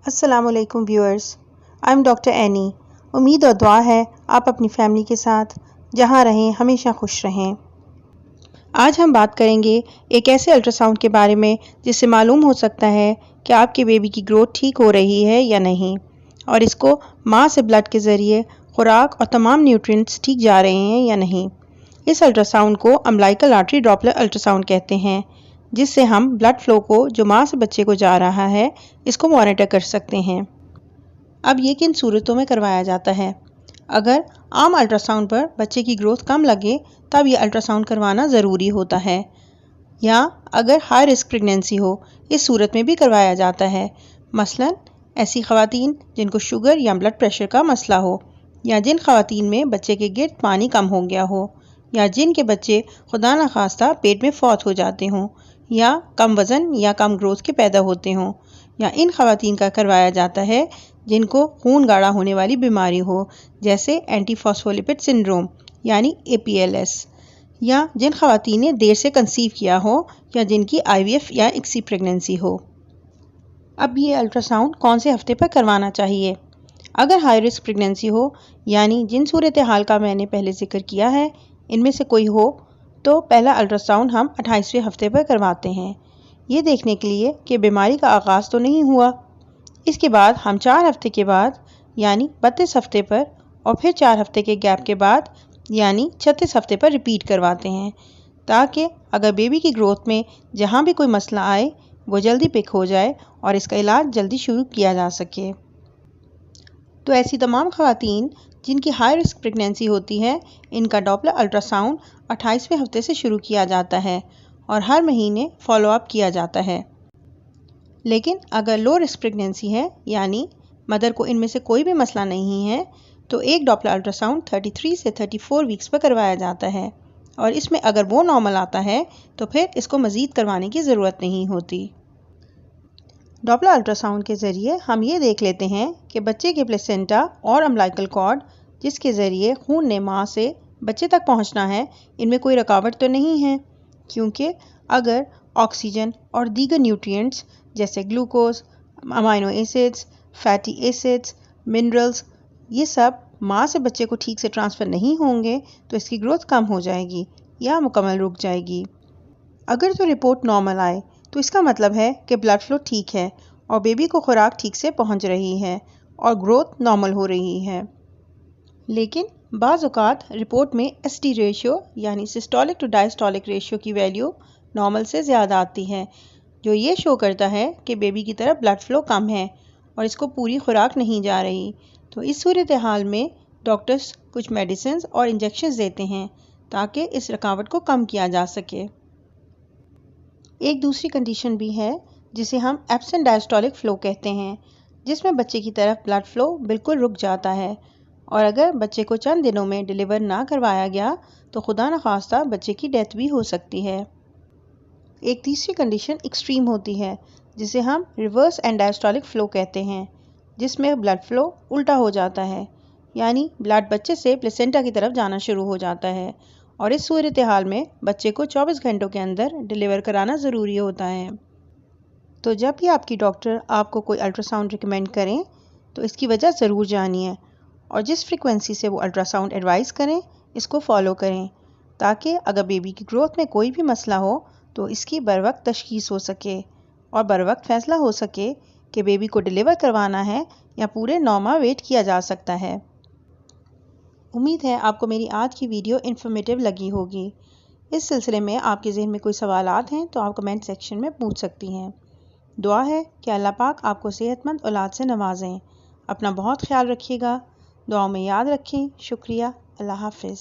السلام علیکم viewers, I am doctor any. امید اور دعا ہے آپ اپنی فیملی کے ساتھ جہاں رہیں ہمیشہ خوش رہیں۔ آج ہم بات کریں گے ایک ایسے الٹرا ساؤنڈ کے بارے میں جس سے معلوم ہو سکتا ہے کہ آپ کے بیبی کی گروتھ ٹھیک ہو رہی ہے یا نہیں، اور اس کو ماں سے بلڈ کے ذریعے خوراک اور تمام نیوٹرینٹس ٹھیک جا رہے ہیں یا نہیں۔ اس الٹرا ساؤنڈ کو امبلائکل آرٹری ڈاپلر الٹرا ساؤنڈ کہتے ہیں، جس سے ہم بلڈ فلو کو جو ماں سے بچے کو جا رہا ہے اس کو مانیٹر کر سکتے ہیں۔ اب یہ کن صورتوں میں کروایا جاتا ہے؟ اگر عام الٹرا ساؤنڈ پر بچے کی گروتھ کم لگے تب یہ الٹرا ساؤنڈ کروانا ضروری ہوتا ہے، یا اگر ہائی رسک پریگنینسی ہو اس صورت میں بھی کروایا جاتا ہے، مثلا ایسی خواتین جن کو شوگر یا بلڈ پریشر کا مسئلہ ہو، یا جن خواتین میں بچے کے گرد پانی کم ہو گیا ہو، یا جن کے بچے خدا نخواستہ پیٹ میں فوت ہو جاتے ہوں، یا کم وزن یا کم گروتھ کے پیدا ہوتے ہوں، یا ان خواتین کا کروایا جاتا ہے جن کو خون گاڑھا ہونے والی بیماری ہو، جیسے اینٹی فاسفولیپڈ سنڈروم یعنی APLS، یا جن خواتین نے دیر سے کنسیو کیا ہو، یا جن کی IVF یا ایکسی پریگنینسی ہو۔ اب یہ الٹرا ساؤنڈ کون سے ہفتے پر کروانا چاہیے؟ اگر ہائی رسک پریگنینسی ہو، یعنی جن صورتحال کا میں نے پہلے ذکر کیا ہے ان میں سے کوئی ہو، تو پہلا الٹرا ساؤنڈ ہم 28ویں ہفتے پر کرواتے ہیں، یہ دیکھنے کے لیے کہ بیماری کا آغاز تو نہیں ہوا۔ اس کے بعد ہم 4 ہفتے کے بعد یعنی 32 ہفتے پر، اور پھر 4 ہفتے کے گیپ کے بعد یعنی 36 ہفتے پر ریپیٹ کرواتے ہیں، تاکہ اگر بیبی کی گروتھ میں جہاں بھی کوئی مسئلہ آئے وہ جلدی پک ہو جائے اور اس کا علاج جلدی شروع کیا جا سکے۔ تو ایسی تمام خواتین جن کی ہائی رسک پریگنینسی ہوتی ہے، ان کا ڈاپلر الٹرا ساؤنڈ 28ویں ہفتے سے شروع کیا جاتا ہے اور ہر مہینے فالو اپ کیا جاتا ہے۔ لیکن اگر لو رسک پریگنینسی ہے، یعنی مدر کو ان میں سے کوئی بھی مسئلہ نہیں ہے، تو ایک ڈاپلر الٹرا ساؤنڈ 33 سے 34 ویکس پر کروایا جاتا ہے، اور اس میں اگر وہ نارمل آتا ہے تو پھر اس کو مزید کروانے کی ضرورت نہیں ہوتی۔ ڈاپلر الٹرا ساؤنڈ کے ذریعے ہم یہ دیکھ لیتے ہیں کہ بچے کے پلیسینٹا اور امبلائکل کارڈ جس کے ذریعے خون نے ماں سے بچے تک پہنچنا ہے، ان میں کوئی رکاوٹ تو نہیں ہے، کیونکہ اگر آکسیجن اور دیگر نیوٹرینٹس جیسے glucose, amino acids, fatty acids, minerals, یہ سب ماں سے بچے کو ٹھیک سے ٹرانسفر نہیں ہوں گے تو اس کی گروتھ کم ہو جائے گی یا مکمل رک جائے گی۔ اگر تو رپورٹ نارمل آئے تو اس کا مطلب ہے کہ بلڈ فلو ٹھیک ہے اور بیبی کو خوراک ٹھیک سے پہنچ رہی ہے اور گروتھ نارمل ہو رہی ہے۔ لیکن بعض اوقات رپورٹ میں ST ریشیو یعنی سسٹولک ٹو ڈائسٹولک ریشیو کی ویلیو نارمل سے زیادہ آتی ہے، جو یہ شو کرتا ہے کہ بیبی کی طرف بلڈ فلو کم ہے اور اس کو پوری خوراک نہیں جا رہی۔ تو اس صورتحال میں ڈاکٹرز کچھ میڈیسنز اور انجیکشنز دیتے ہیں تاکہ اس رکاوٹ کو کم کیا جا سکے۔ ایک دوسری کنڈیشن بھی ہے جسے ہم ایبسنٹ ڈائسٹولک فلو کہتے ہیں، جس میں بچے کی طرف بلڈ فلو بالکل رک جاتا ہے، اور اگر بچے کو چند دنوں میں ڈیلیور نہ کروایا گیا تو خدا نخواستہ بچے کی ڈیتھ بھی ہو سکتی ہے۔ ایک تیسری کنڈیشن ایکسٹریم ہوتی ہے جسے ہم ریورس اینڈ ڈائسٹولک فلو کہتے ہیں، جس میں بلڈ فلو الٹا ہو جاتا ہے، یعنی بلڈ بچے سے پلیسینٹا کی طرف جانا شروع ہو جاتا ہے، اور اس صورتحال میں بچے کو 24 گھنٹوں کے اندر ڈیلیور کرانا ضروری ہوتا ہے۔ تو جب بھی آپ کی ڈاکٹر آپ کو کوئی الٹرا ساؤنڈ ریکمینڈ کریں تو اس کی وجہ ضرور جانیے، اور جس فریکوینسی سے وہ الٹرا ساؤنڈ ایڈوائز کریں اس کو فالو کریں، تاکہ اگر بیبی کی گروتھ میں کوئی بھی مسئلہ ہو تو اس کی بروقت تشخیص ہو سکے اور بروقت فیصلہ ہو سکے کہ بیبی کو ڈیلیور کروانا ہے یا پورے 9 ماہ ویٹ کیا جا سکتا ہے۔ امید ہے آپ کو میری آج کی ویڈیو انفارمیٹیو لگی ہوگی۔ اس سلسلے میں آپ کے ذہن میں کوئی سوالات ہیں تو آپ کمنٹ سیکشن میں پوچھ سکتی ہیں۔ دعا ہے کہ اللہ پاک آپ کو صحت مند اولاد سے نوازیں۔ اپنا بہت خیال رکھیے گا، دعاؤں میں یاد رکھیں۔ شکریہ۔ اللہ حافظ۔